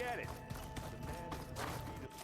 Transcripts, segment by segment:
get it. The man is unbeatable.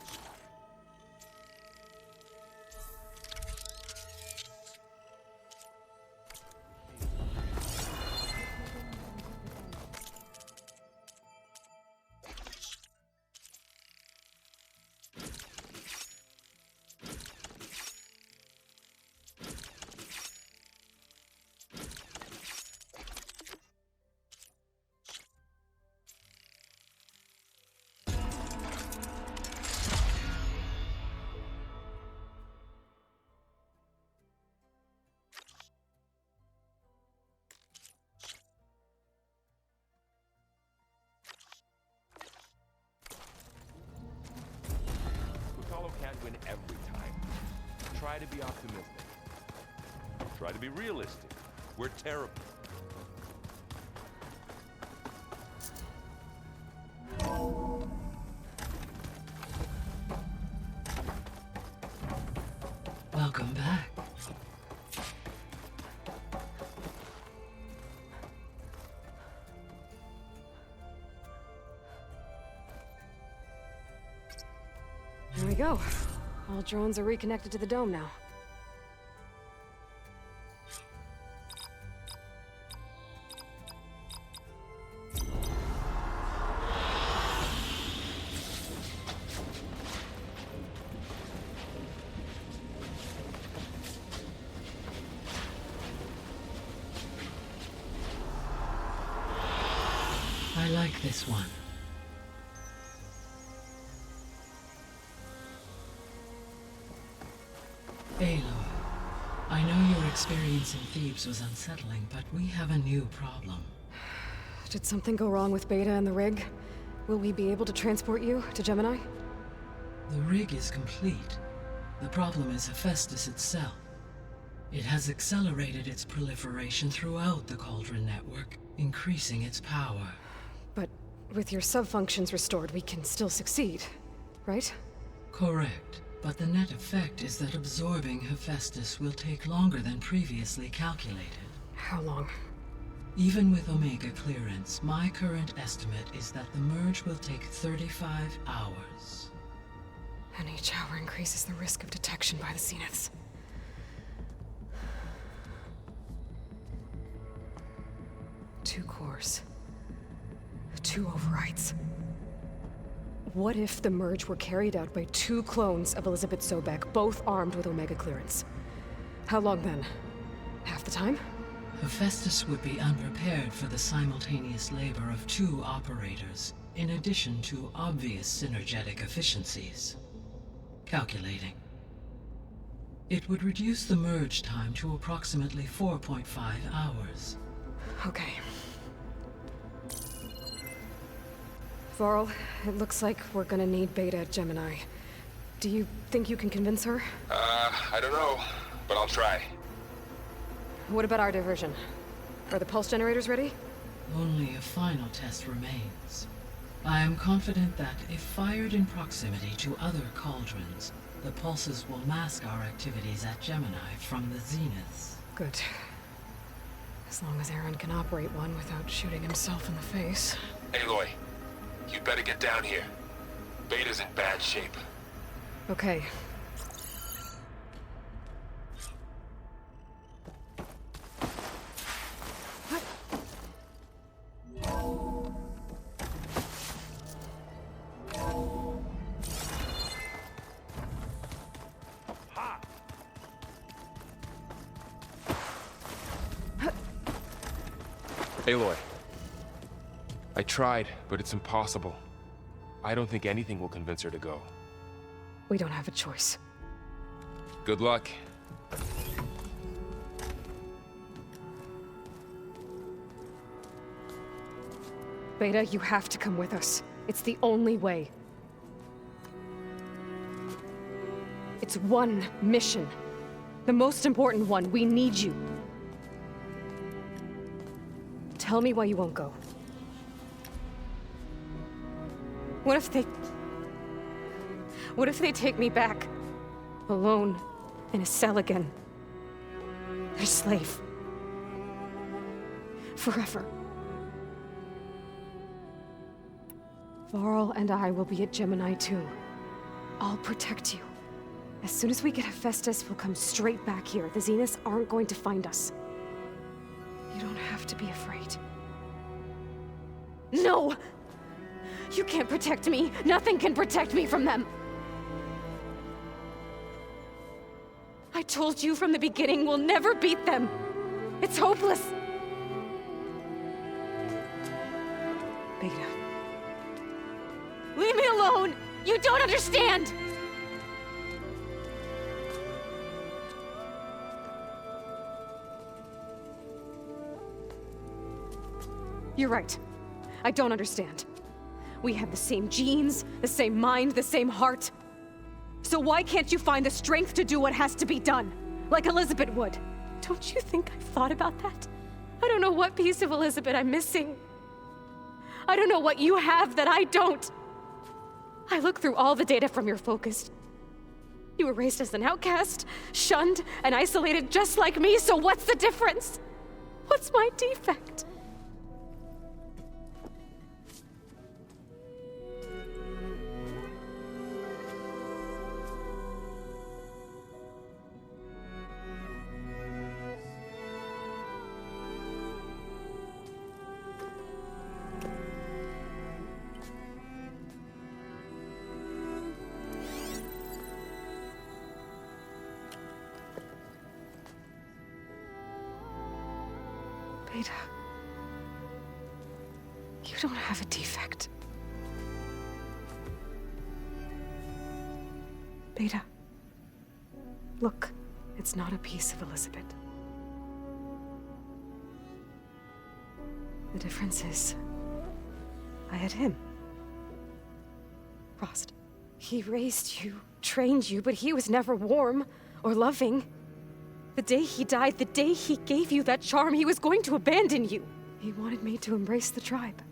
Can't win every time. Try to be optimistic. Try to be realistic. We're terrible. Welcome back. There we go. All drones are reconnected to the dome now. I like this one. Aloy, I know your experience in Thebes was unsettling, but we have a new problem. Did something go wrong with Beta and the rig? Will we be able to transport you to Gemini? The rig is complete. The problem is Hephaestus itself. It has accelerated its proliferation throughout the Cauldron network, increasing its power. But with your sub-functions restored, we can still succeed, right? Correct. But the net effect is that absorbing Hephaestus will take longer than previously calculated. How long? Even with Omega clearance, my current estimate is that the merge will take 35 hours. And each hour increases the risk of detection by the Zeniths. Two cores. Two overrides. What if the merge were carried out by two clones of Elizabeth Sobek, both armed with Omega clearance? How long then? Half the time? Hephaestus would be unprepared for the simultaneous labor of two operators, in addition to obvious synergetic efficiencies. Calculating. It would reduce the merge time to approximately 4.5 hours. Okay. Varl, it looks like we're gonna need Beta at Gemini. Do you think you can convince her? I don't know, but I'll try. What about our diversion? Are the pulse generators ready? Only a final test remains. I am confident that if fired in proximity to other cauldrons, the pulses will mask our activities at Gemini from the Zeniths. Good. As long as Aaron can operate one without shooting himself in the face. Aloy, you better get down here. Beta's in bad shape. Okay. Aloy. I tried, but it's impossible. I don't think anything will convince her to go. We don't have a choice. Good luck. Beta, you have to come with us. It's the only way. It's one mission. The most important one. We need you. Tell me why you won't go. What if they take me back? Alone, in a cell again. Their slave. Forever. Varl and I will be at Gemini too. I'll protect you. As soon as we get Hephaestus, we'll come straight back here. The Zeniths aren't going to find us. You don't have to be afraid. No! You can't protect me. Nothing can protect me from them. I told you from the beginning we'll never beat them. It's hopeless. Beta. Leave me alone! You don't understand! You're right. I don't understand. We have the same genes, the same mind, the same heart. So why can't you find the strength to do what has to be done? Like Elizabeth would. Don't you think I've thought about that? I don't know what piece of Elizabeth I'm missing. I don't know what you have that I don't. I look through all the data from your focus. You were raised as an outcast, shunned, and isolated just like me, so what's the difference? What's my defect? Beta, you don't have a defect. Beta, look, it's not a piece of Elizabeth. The difference is, I had him. Frost. He raised you, trained you, but he was never warm or loving. The day he died, the day he gave you that charm, he was going to abandon you. He wanted me to embrace the tribe.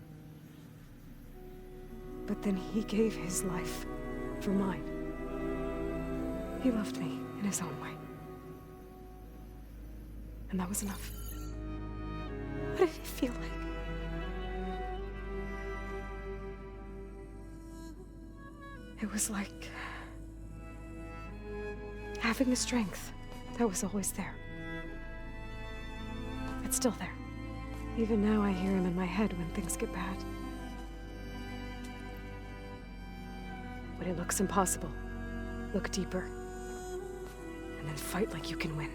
But then he gave his life for mine. He loved me in his own way. And that was enough. What did it feel like? It was like having the strength that was always there. It's still there. Even now I hear him in my head when things get bad. When it looks impossible, look deeper. And then fight like you can win.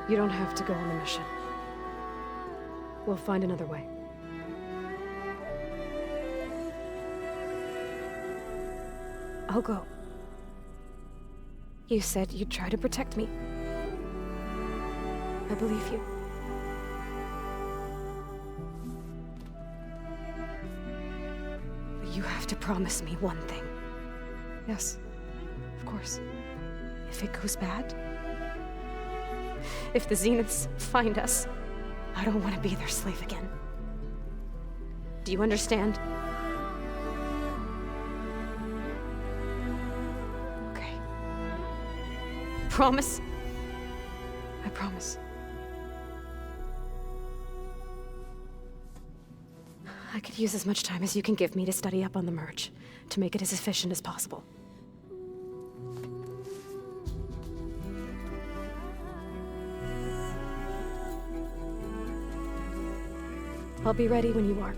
You don't have to go on the mission. We'll find another way. I'll go. You said you'd try to protect me. I believe you. But you have to promise me one thing. Yes, of course. If it goes bad, if the Zeniths find us, I don't want to be their slave again. Do you understand? Okay. Promise? I promise. I could use as much time as you can give me to study up on the merge, to make it as efficient as possible. I'll be ready when you are.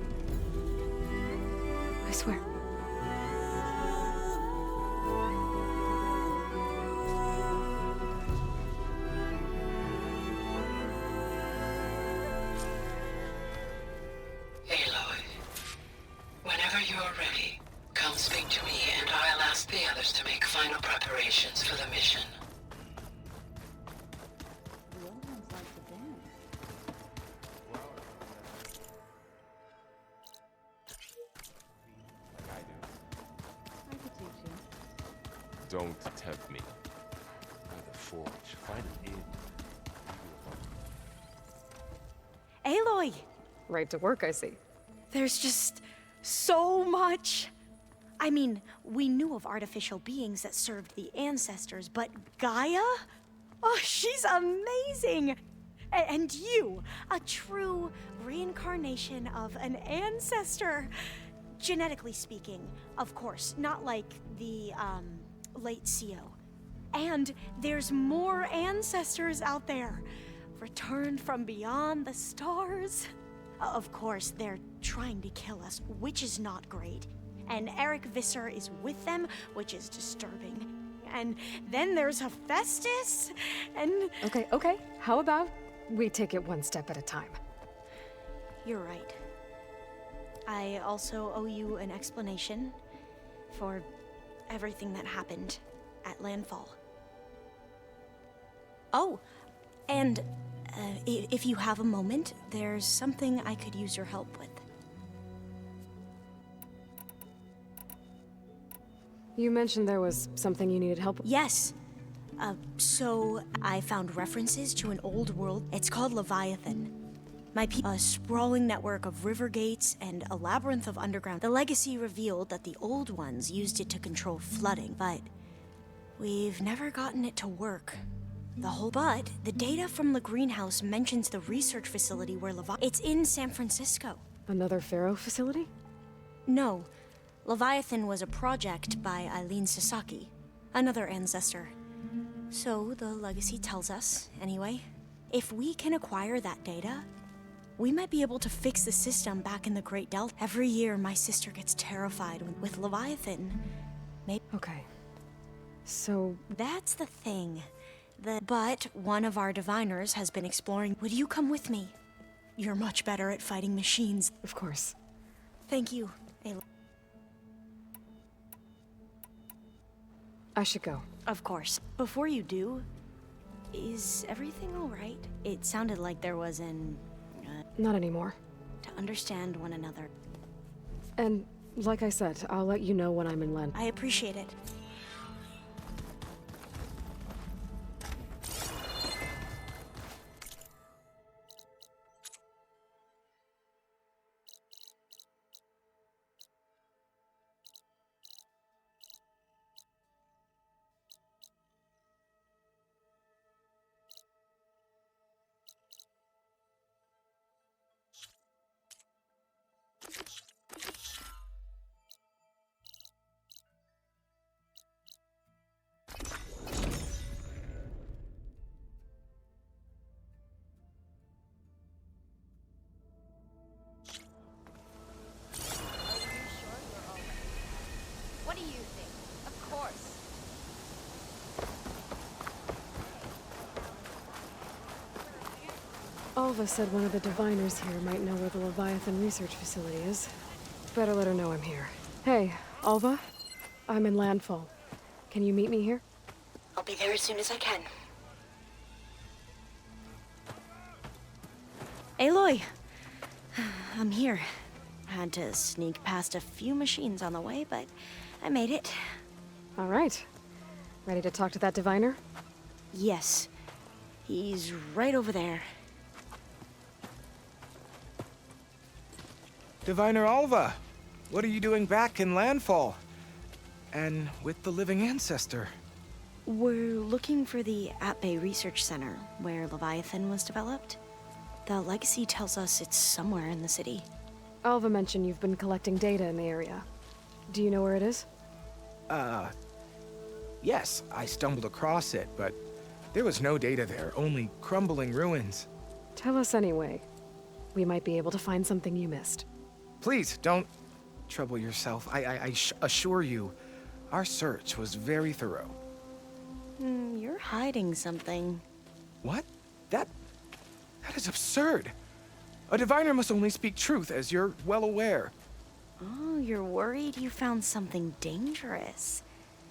I swear. Aloy, whenever you're ready, come speak to me and I'll ask the others to make final preparations for the mission. Don't tempt me. By the forge, find an inn. Aloy! Right to work, I see. There's just so much. I mean, we knew of artificial beings that served the ancestors, but Gaia? Oh, she's amazing! And you, a true reincarnation of an ancestor. Genetically speaking, of course, not like the, late CO. And there's more ancestors out there, returned from beyond the stars. Of course, they're trying to kill us, which is not great. And Eric Visser is with them, which is disturbing. And then there's Hephaestus, and... Okay. How about we take it one step at a time? You're right. I also owe you an explanation for everything that happened at Landfall. Oh, and if you have a moment, there's something I could use your help with. You mentioned there was something you needed help with. Yes. So I found references to an old world. It's called Leviathan. A sprawling network of river gates and a labyrinth of underground. The legacy revealed that the old ones used it to control flooding, but we've never gotten it to work. But the data from the greenhouse mentions the research facility where it's in San Francisco. Another Pharaoh facility? No. Leviathan was a project by Eileen Sasaki, another ancestor. So the legacy tells us, anyway, if we can acquire that data, we might be able to fix the system back in the Great Delta. Every year, my sister gets terrified with Leviathan. Okay. So... That's the thing. But one of our diviners has been exploring. Would you come with me? You're much better at fighting machines. Of course. Thank you, Aloy. I should go. Of course. Before you do, is everything all right? It sounded like there was an... Not anymore. to understand one another. And, like I said, I'll let you know when I'm in Len. I appreciate it. What do you think? Of course. Alva said one of the diviners here might know where the Leviathan research facility is. Better let her know I'm here. Hey, Alva? I'm in Landfall. Can you meet me here? I'll be there as soon as I can. Aloy! I'm here. Had to sneak past a few machines on the way, but I made it. All right. Ready to talk to that diviner? Yes. He's right over there. Diviner Alva, what are you doing back in Landfall? And with the living ancestor? We're looking for the At-Bay Research Center, where Leviathan was developed. The legacy tells us it's somewhere in the city. Alva mentioned you've been collecting data in the area. Do you know where it is? Yes, I stumbled across it, but there was no data there, only crumbling ruins. Tell us anyway. We might be able to find something you missed. Please, don't trouble yourself. I assure you, our search was very thorough. You're hiding something. What? That is absurd. A diviner must only speak truth, as you're well aware. Oh, you're worried you found something dangerous?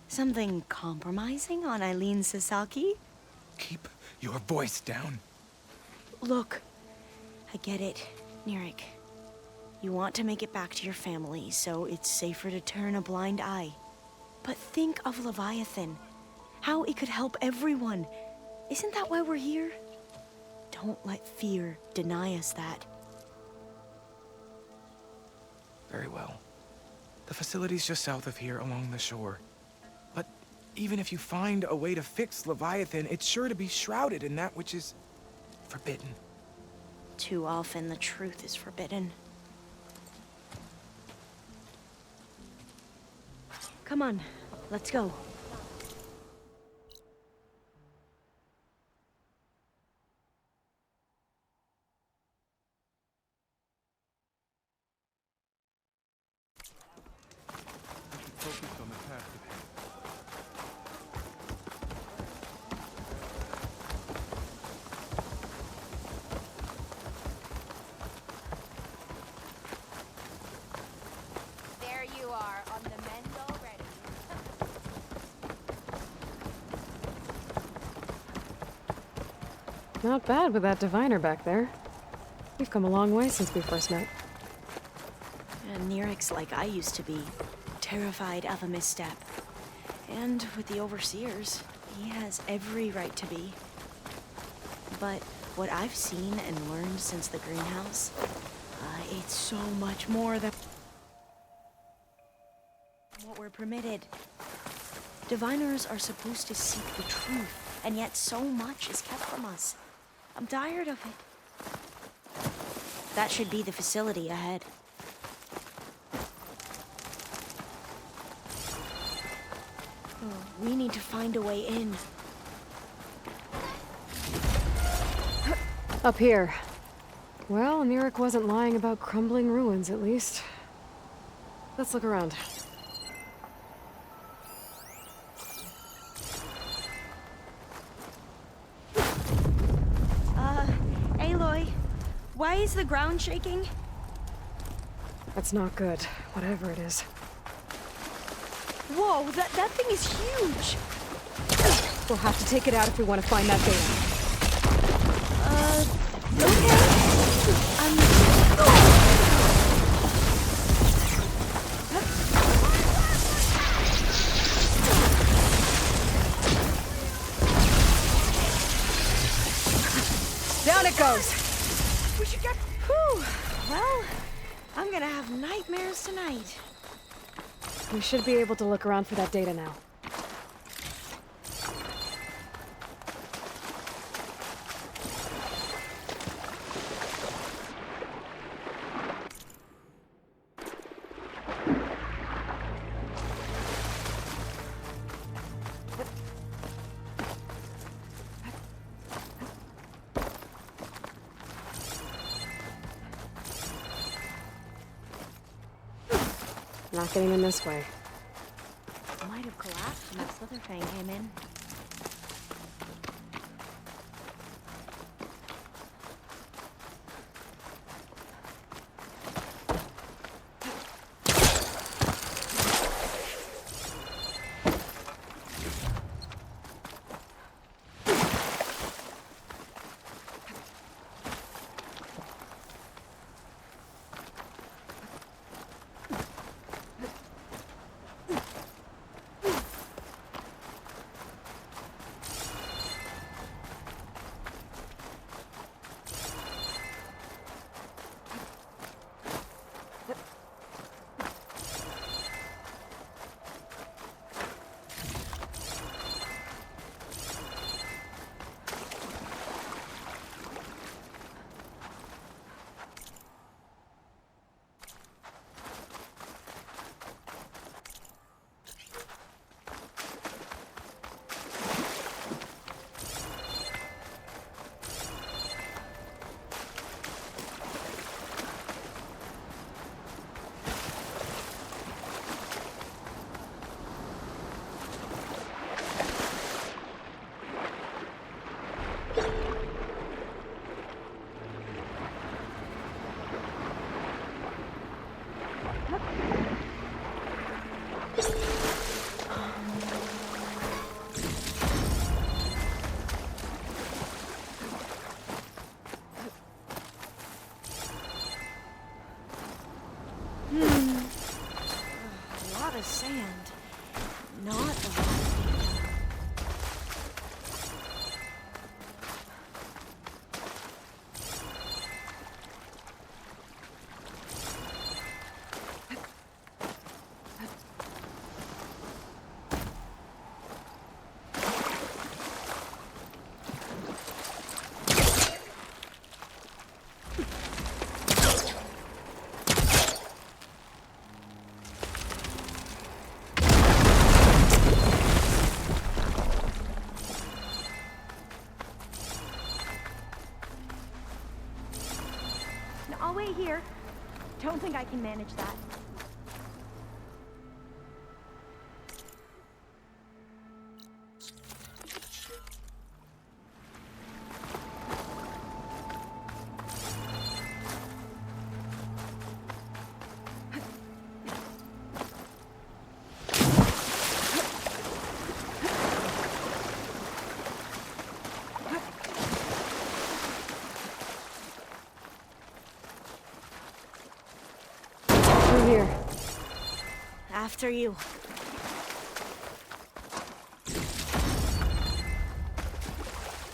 Something compromising on Eileen Sasaki? Keep your voice down. Look, I get it, Nirik. You want to make it back to your family, so it's safer to turn a blind eye. But think of Leviathan. How it could help everyone. Isn't that why we're here? Don't let fear deny us that. Very well. The facility's just south of here along the shore. But even if you find a way to fix Leviathan, it's sure to be shrouded in that which is forbidden. Too often the truth is forbidden. Come on, let's go. Focus on the task at hand. There you are, on the mend already. Not bad with that diviner back there. We've come a long way since we first met. And Nirik's like I used to be, terrified of a misstep. And with the overseers, he has every right to be. But what I've seen and learned since the greenhouse, it's so much more than what we're permitted. Diviners are supposed to seek the truth, and yet so much is kept from us. I'm tired of it. That should be the facility ahead. We need to find a way in. Up here. Well, Nirik wasn't lying about crumbling ruins, at least. Let's look around. Aloy, why is the ground shaking? That's not good, whatever it is. Whoa, that thing is huge! We'll have to take it out if we want to find that thing. Down it goes! We should get... Whew! Well, I'm gonna have nightmares tonight. We should be able to look around for that data now. Not getting in this way. Might have collapsed when that slither fang came in. A lot of sand. Not a lot of data. think I can manage that. Through here. After you.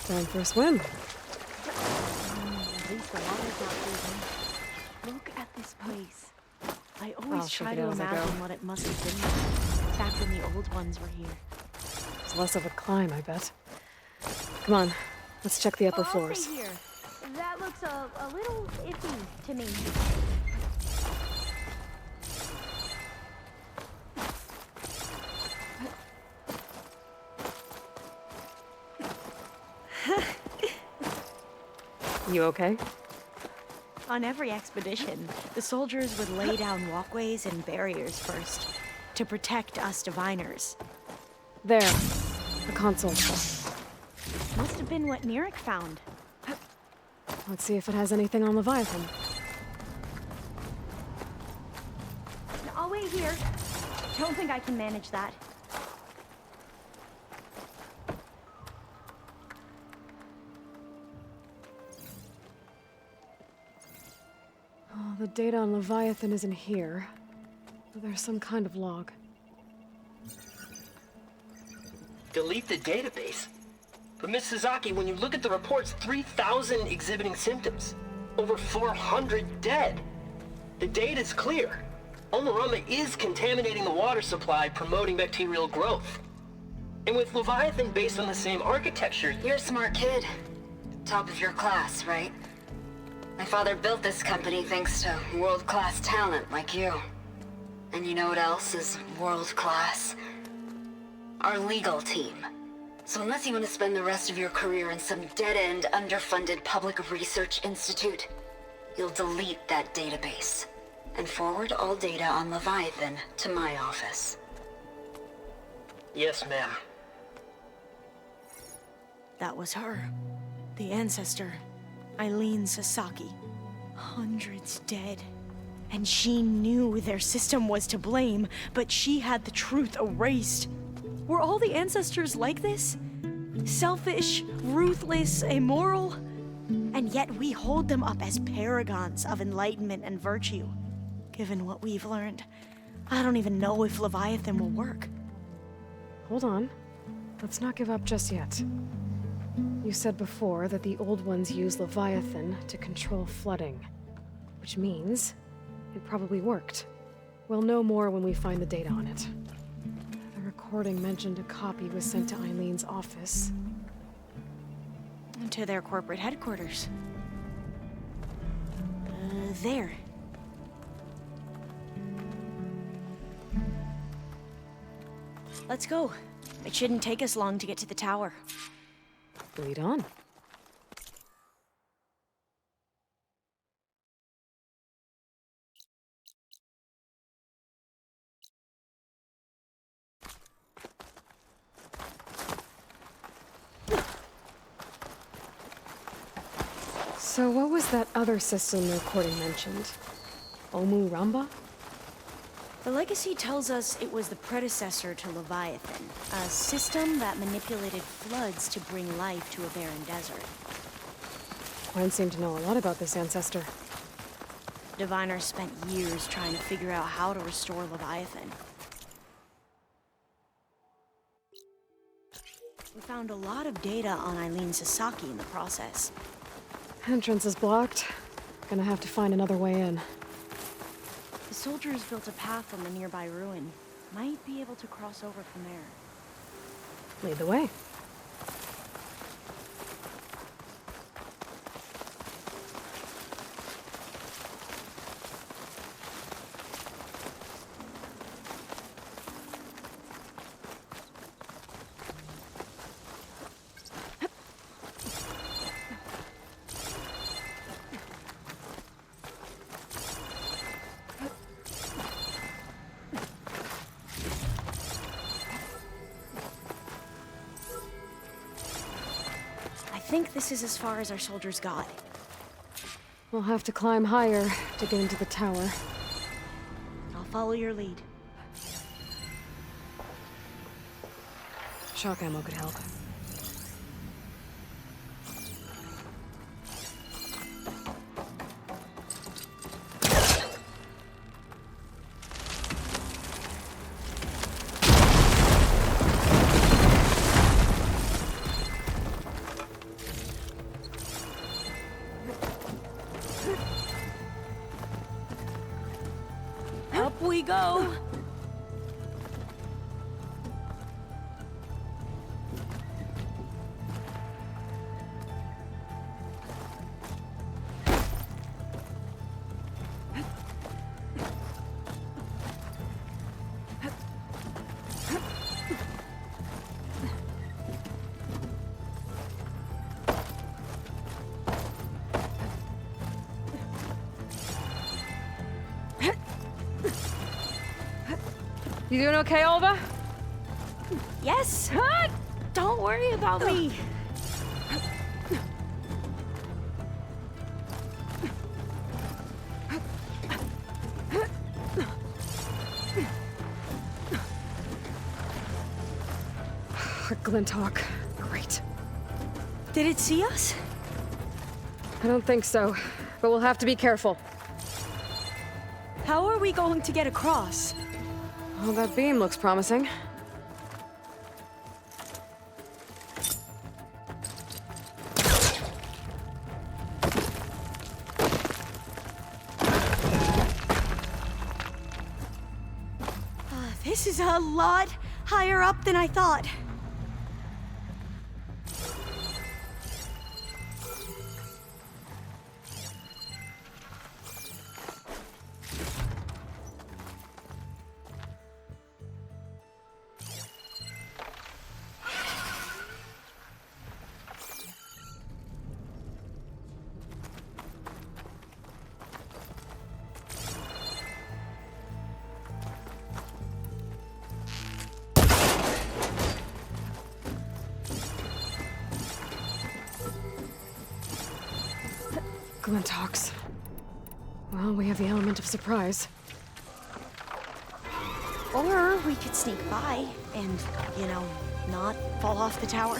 Time for a swim. At least the water's not freezing. Look at this place. I always I'll try check it to out as I go. imagine what it must have been like back when the old ones were here. It's less of a climb, I bet. Come on, let's check the upper I'll floors. stay here. That looks a little iffy to me. You okay? On every expedition, the soldiers would lay down walkways and barriers first to protect us diviners. There. The console. Must have been what Neric found. Let's see if it has anything on Leviathan. I'll wait here. Don't think I can manage that. Oh, the data on Leviathan isn't here. But there's some kind of log. Delete the database. But Miss Sasaki, when you look at the reports, 3,000 exhibiting symptoms. Over 400 dead. The data's clear. Omarama is contaminating the water supply, promoting bacterial growth. And with Leviathan based on the same architecture... You're a smart kid. Top of your class, right? My father built this company thanks to world-class talent like you. And you know what else is world-class? Our legal team. So unless you want to spend the rest of your career in some dead-end, underfunded public research institute, you'll delete that database and forward all data on Leviathan to my office. Yes, ma'am. That was her. The ancestor, Eileen Sasaki. Hundreds dead. And she knew their system was to blame, but she had the truth erased. Were all the ancestors like this? Selfish, ruthless, immoral? And yet we hold them up as paragons of enlightenment and virtue. Given what we've learned, I don't even know if Leviathan will work. Hold on. Let's not give up just yet. You said before that the old ones use Leviathan to control flooding. Which means it probably worked. We'll know more when we find the data on it. The recording mentioned a copy was sent to Eileen's office. To their corporate headquarters. There. Let's go. It shouldn't take us long to get to the tower. Lead on. So what was that other system the recording mentioned? Omu Ramba? The legacy tells us it was the predecessor to Leviathan, a system that manipulated floods to bring life to a barren desert. Quine seemed to know a lot about this ancestor. Diviners spent years trying to figure out how to restore Leviathan. We found a lot of data on Eileen Sasaki in the process. Entrance is blocked. Gonna have to find another way in. The soldiers built a path on the nearby ruin. Might be able to cross over from there. Lead the way. think this is as far as our soldiers got. We'll have to climb higher to get into the tower. I'll follow your lead. Shock ammo could help. Up we go! You doing okay, Olva? Yes! Don't worry about me! Glinthawk. Great. Did it see us? I don't think so, but we'll have to be careful. How are we going to get across? Well, that beam looks promising. This is a lot higher up than I thought. Glinthawks. Well, we have the element of surprise. Or we could sneak by and, you know, not fall off the tower.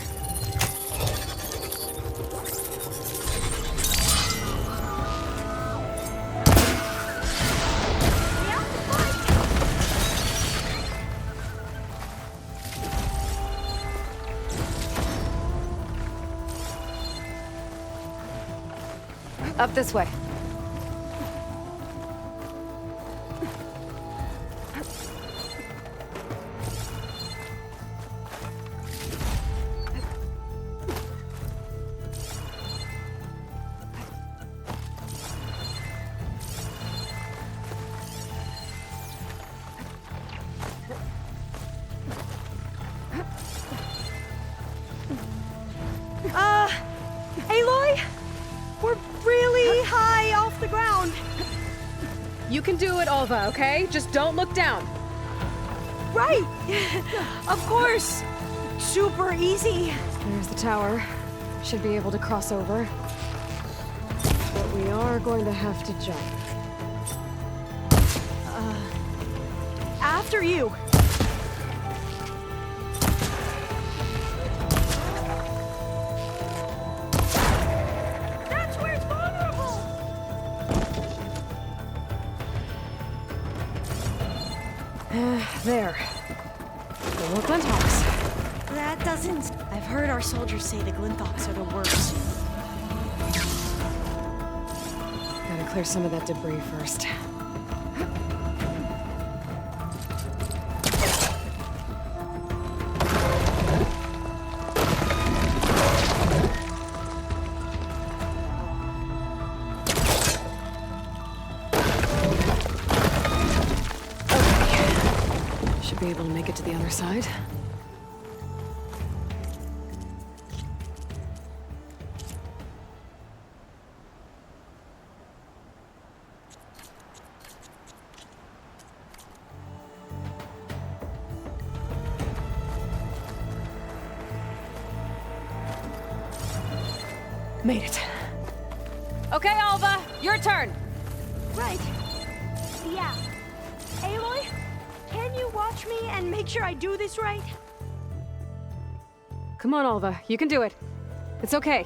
Up this way. Aloy? We're really high off the ground. You can do it, Olva, okay? Just don't look down. Right! Of course! Super easy. There's the tower. Should be able to cross over. But we are going to have to jump. After you. That's where it's vulnerable! There. No more Glinthawks. That doesn't... I've heard our soldiers say the Glinthawks are the worst. Gotta clear some of that debris first. Okay. Should be able to make it to the other side. Made it. Okay, Alva, your turn. Right. Yeah. Aloy, can you watch me and make sure I do this right? Come on, Alva. You can do it. It's okay.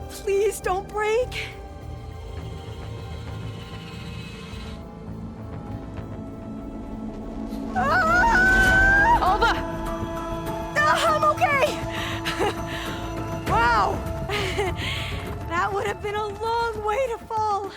Please don't break. Alva! I'm okay! Wow! That would have been a long way to fall.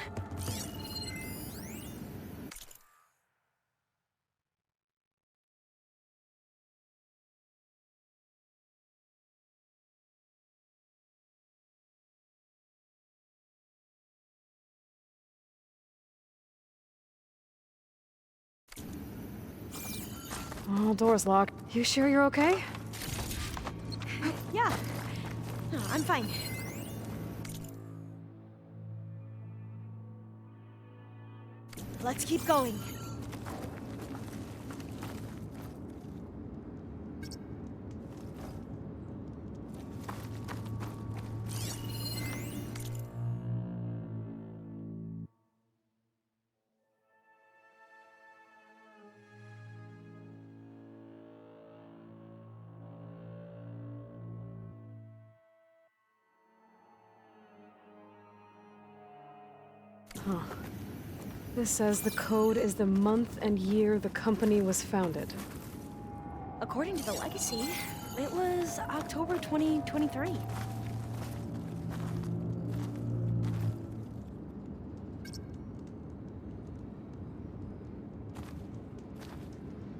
All doors locked. You sure you're okay? Yeah. No, I'm fine. Let's keep going. Huh. This says the code is the month and year the company was founded. According to the legacy, it was October 2023.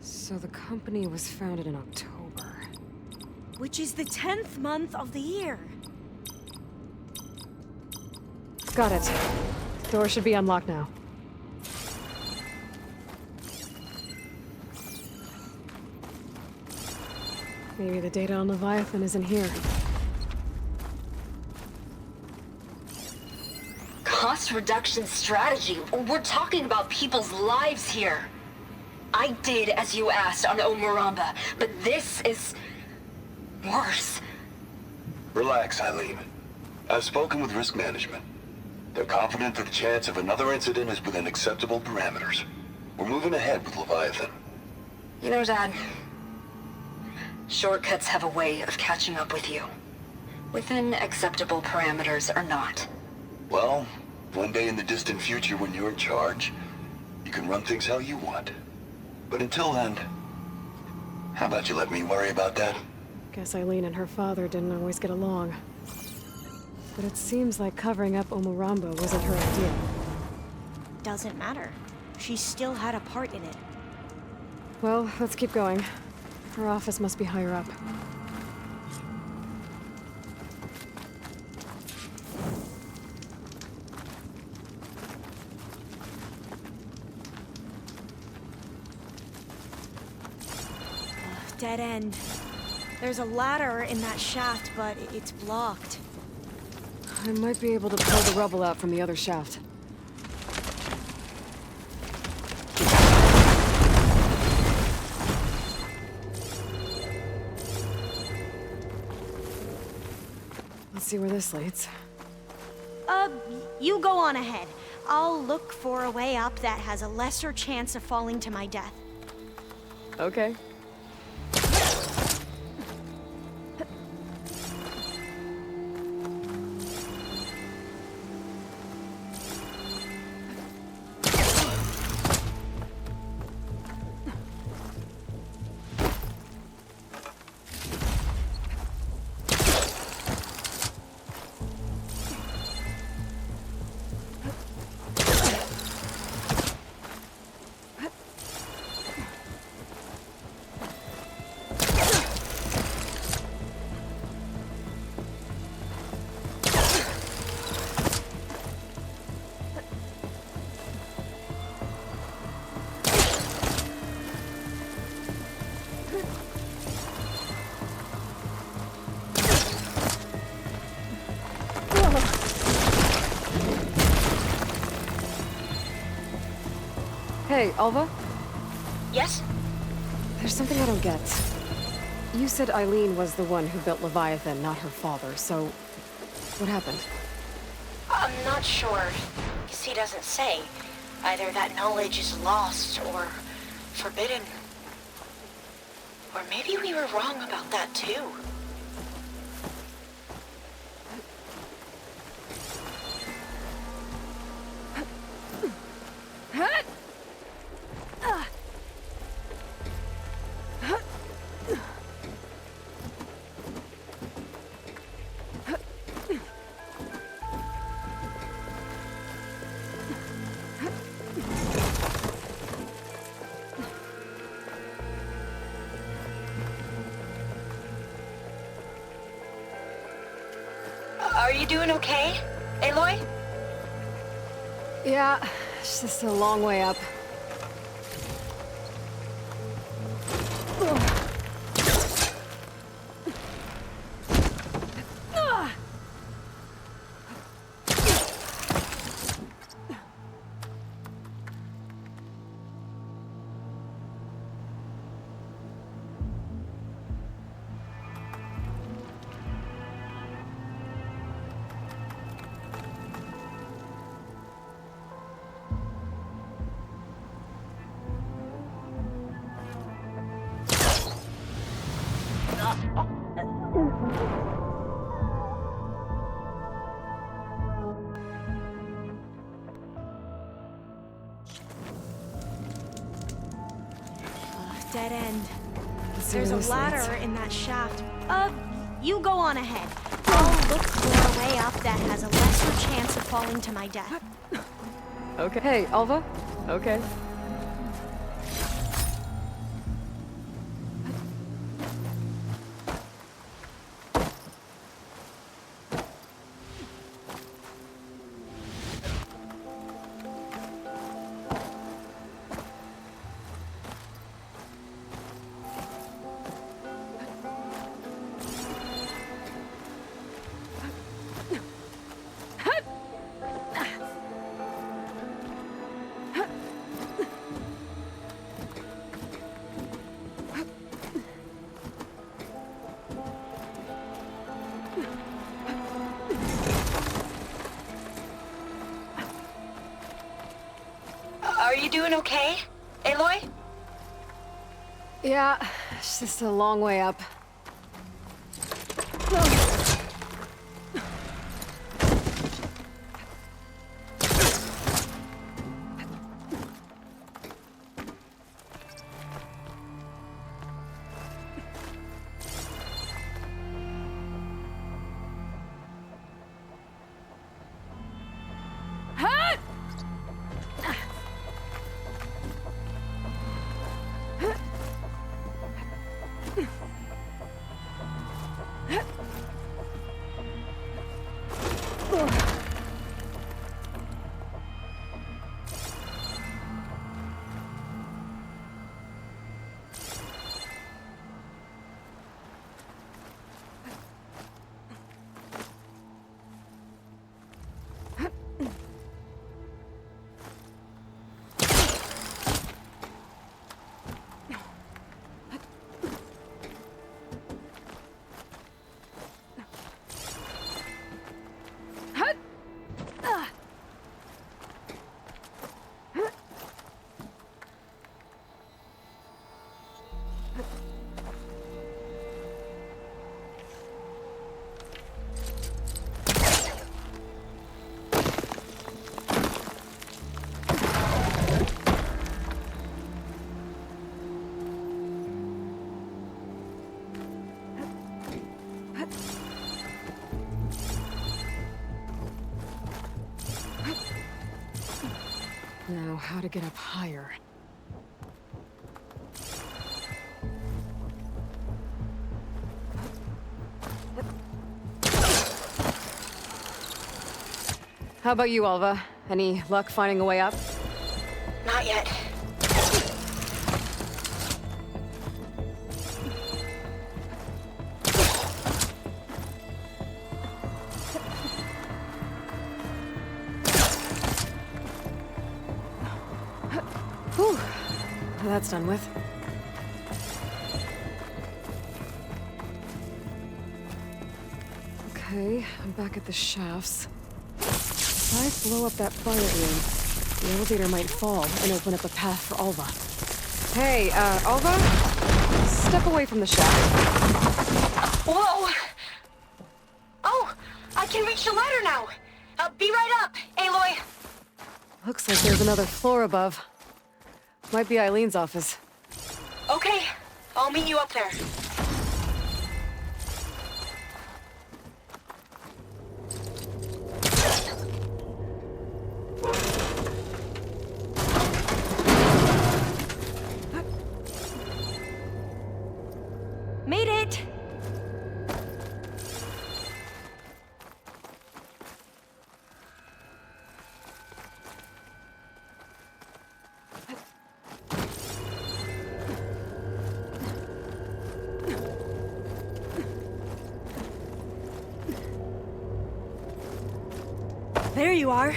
So the company was founded in October. Which is the 10th month of the year. Got it. Door should be unlocked now. Maybe the data on Leviathan isn't here. Cost reduction strategy? We're talking about people's lives here. I did as you asked on Omuramba, but this is worse. Relax, Eileen. I've spoken with risk management. They're confident that the chance of another incident is within acceptable parameters. We're moving ahead with Leviathan. You know, Dad, shortcuts have a way of catching up with you. Within acceptable parameters or not. Well, one day in the distant future when you're in charge, you can run things how you want. But until then, how about you let me worry about that? Guess Eileen and her father didn't always get along. But it seems like covering up Omuramba wasn't her idea. Doesn't matter. She still had a part in it. Well, let's keep going. Her office must be higher up. Dead end. There's a ladder in that shaft, but it's blocked. I might be able to pull the rubble out from the other shaft. Let's see where this leads. You go on ahead. I'll look for a way up that has a lesser chance of falling to my death. Okay. Hey, Alva? Yes? There's something I don't get. You said Eileen was the one who built Leviathan, not her father, so... what happened? I'm not sure. He doesn't say. Either that knowledge is lost or forbidden. Or maybe we were wrong about that too. Are you doing okay, Aloy? Yeah, it's just a long way up. Dead end. There's a ladder in that shaft. You go on ahead. I'll look for a way up that has a lesser chance of falling to my death. Okay. Hey, Alva? Okay. Are you doing okay, Aloy? Yeah, it's just a long way up. Now, how to get up higher? How about you, Alva? Any luck finding a way up? Not yet. Whew. That's done with. Okay, I'm back at the shafts. If I blow up that fire room, the elevator might fall and open up a path for Alva. Hey, Alva? Step away from the shaft. Whoa! Oh, I can reach the ladder now. Be right up, Aloy. Looks like there's another floor above. Might be Eileen's office. Okay, I'll meet you up there. Made it! There you are.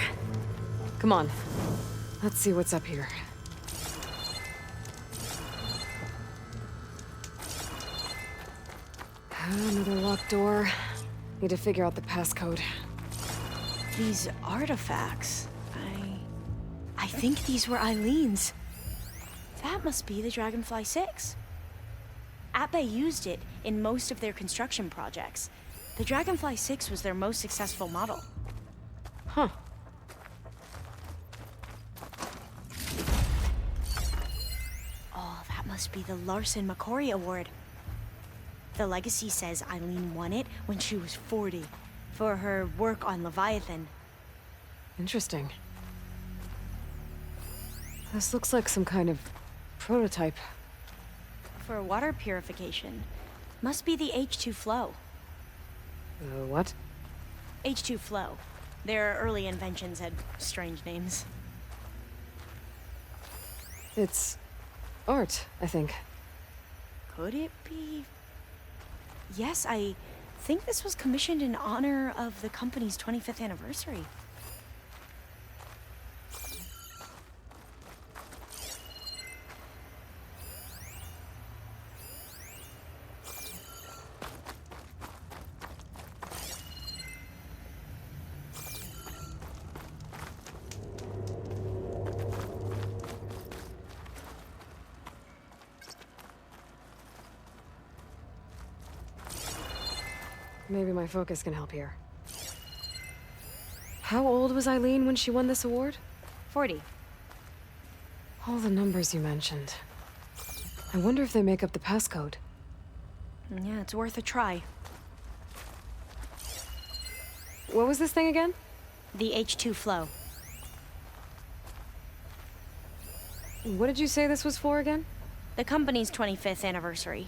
Come on. Let's see what's up here. Another locked door. Need to figure out the passcode. These artifacts, I think these were Eileen's. That must be the Dragonfly 6. Atbay used it in most of their construction projects. The Dragonfly 6 was their most successful model. Huh. Oh, that must be the Larson McCory Award. The legacy says Eileen won it when she was 40 for her work on Leviathan. Interesting. This looks like some kind of prototype. For water purification. Must be the H2 flow. What? H2 flow. Their early inventions had strange names. It's art, I think. Could it be? Yes, I think this was commissioned in honor of the company's 25th anniversary. Maybe my focus can help here. How old was Eileen when she won this award? 40. All the numbers you mentioned. I wonder if they make up the passcode. Yeah, it's worth a try. What was this thing again? The H2 flow. What did you say this was for again? The company's 25th anniversary.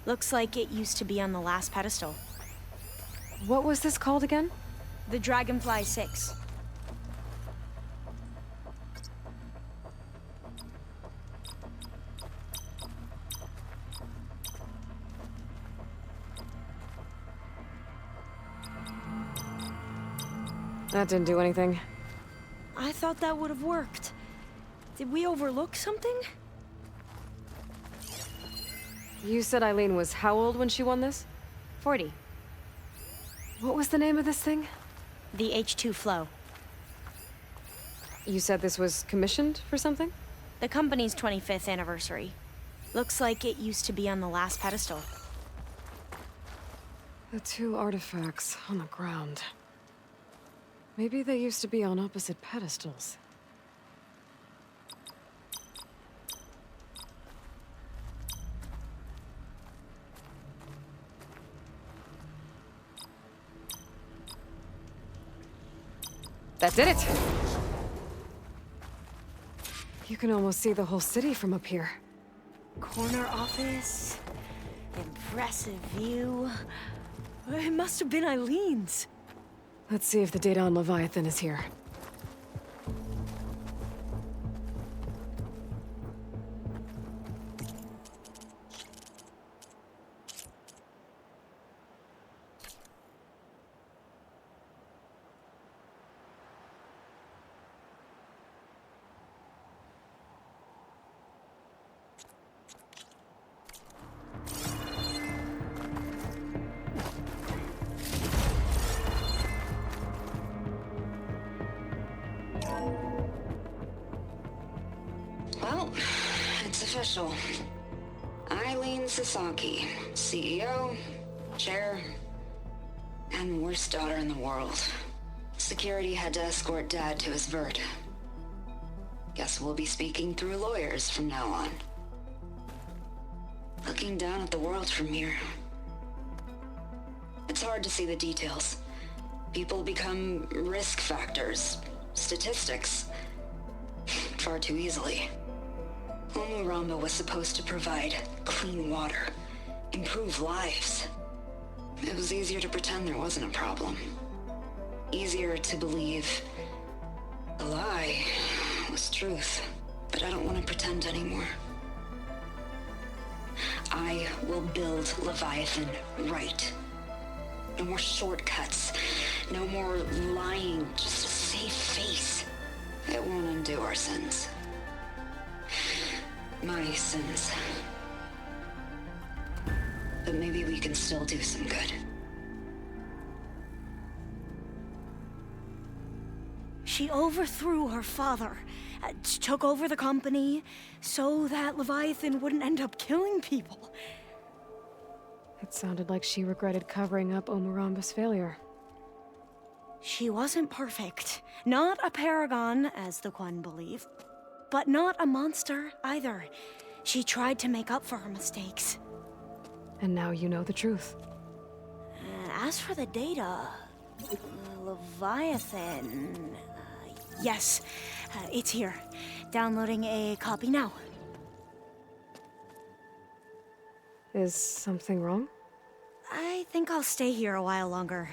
Looks like it used to be on the last pedestal. What was this called again? The Dragonfly 6. That didn't do anything. I thought that would have worked. Did we overlook something? You said Eileen was how old when she won this? 40. What was the name of this thing? The H2 flow. You said this was commissioned for something? The company's 25th anniversary. Looks like it used to be on the last pedestal. The two artifacts on the ground. Maybe they used to be on opposite pedestals. That did it! You can almost see the whole city from up here. Corner office. Impressive view. It must have been Eileen's. Let's see if the data on Leviathan is here. official. Eileen Sasaki, CEO, chair, and worst daughter in the world. Security had to escort Dad to his vert. Guess we'll be speaking through lawyers from now on. Looking down at the world from here. It's hard to see the details. People become risk factors, statistics, far too easily. Omuramba was supposed to provide clean water, improve lives. It was easier to pretend there wasn't a problem. Easier to believe the lie was truth. But I don't want to pretend anymore. I will build Leviathan right. No more shortcuts. No more lying just to save face. It won't undo our sins. My sins. But maybe we can still do some good. She overthrew her father, took over the company, so that Leviathan wouldn't end up killing people. It sounded like she regretted covering up Omuramba's failure. She wasn't perfect. Not a paragon, as the Quan believe. But not a monster, either. She tried to make up for her mistakes. And now you know the truth. As for the data... Leviathan... yes, it's here. Downloading a copy now. Is something wrong? I think I'll stay here a while longer.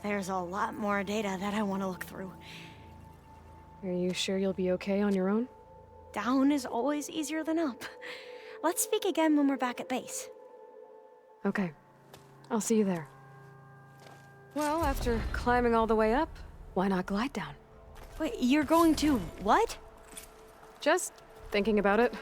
There's a lot more data that I want to look through. Are you sure you'll be okay on your own? Down is always easier than up. Let's speak again when we're back at base. Okay. I'll see you there. Well, after climbing all the way up, why not glide down? Wait, you're going to what? Just thinking about it.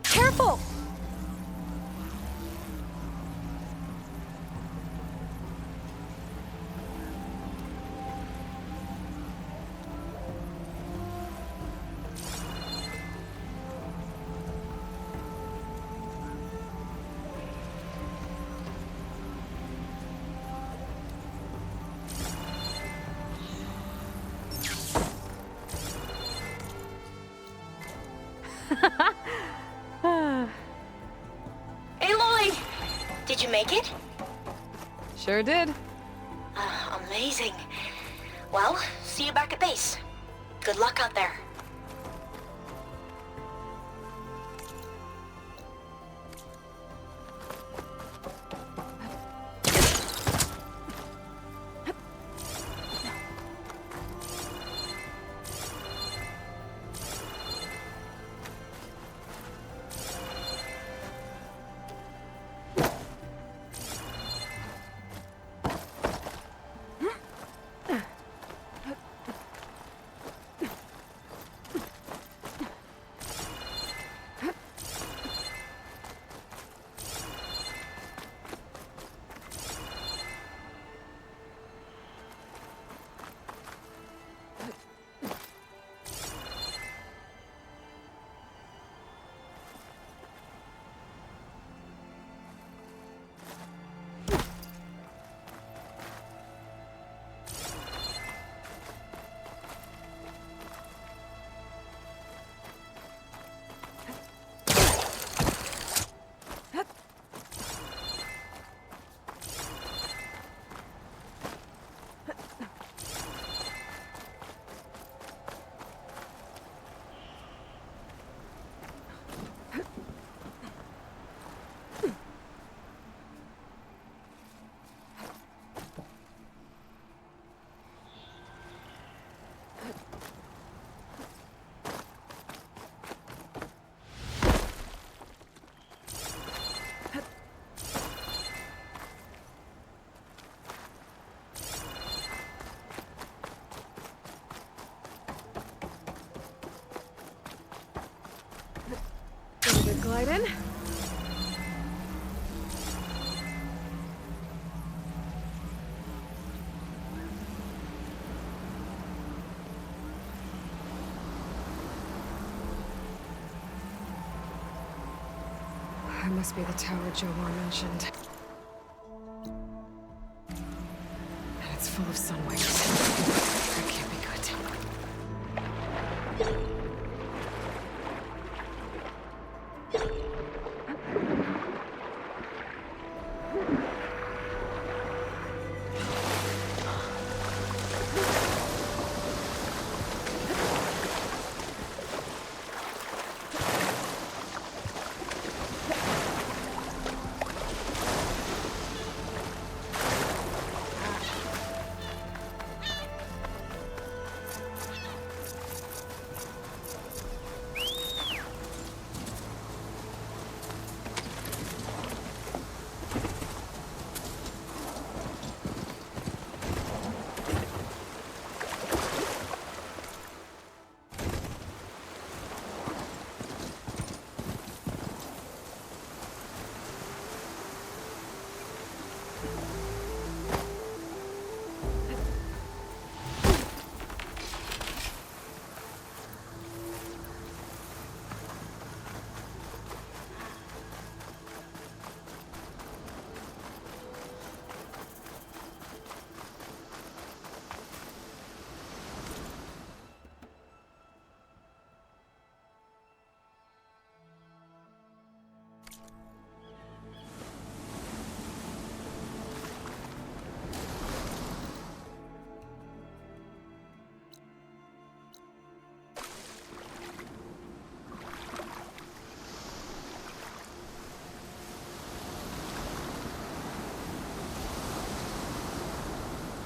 Careful! Aloy! Did you make it? Sure did. Amazing. Well, see you back at base. Good luck out there. That must be the tower Jomar mentioned. And it's full of sunlight. That can't be good.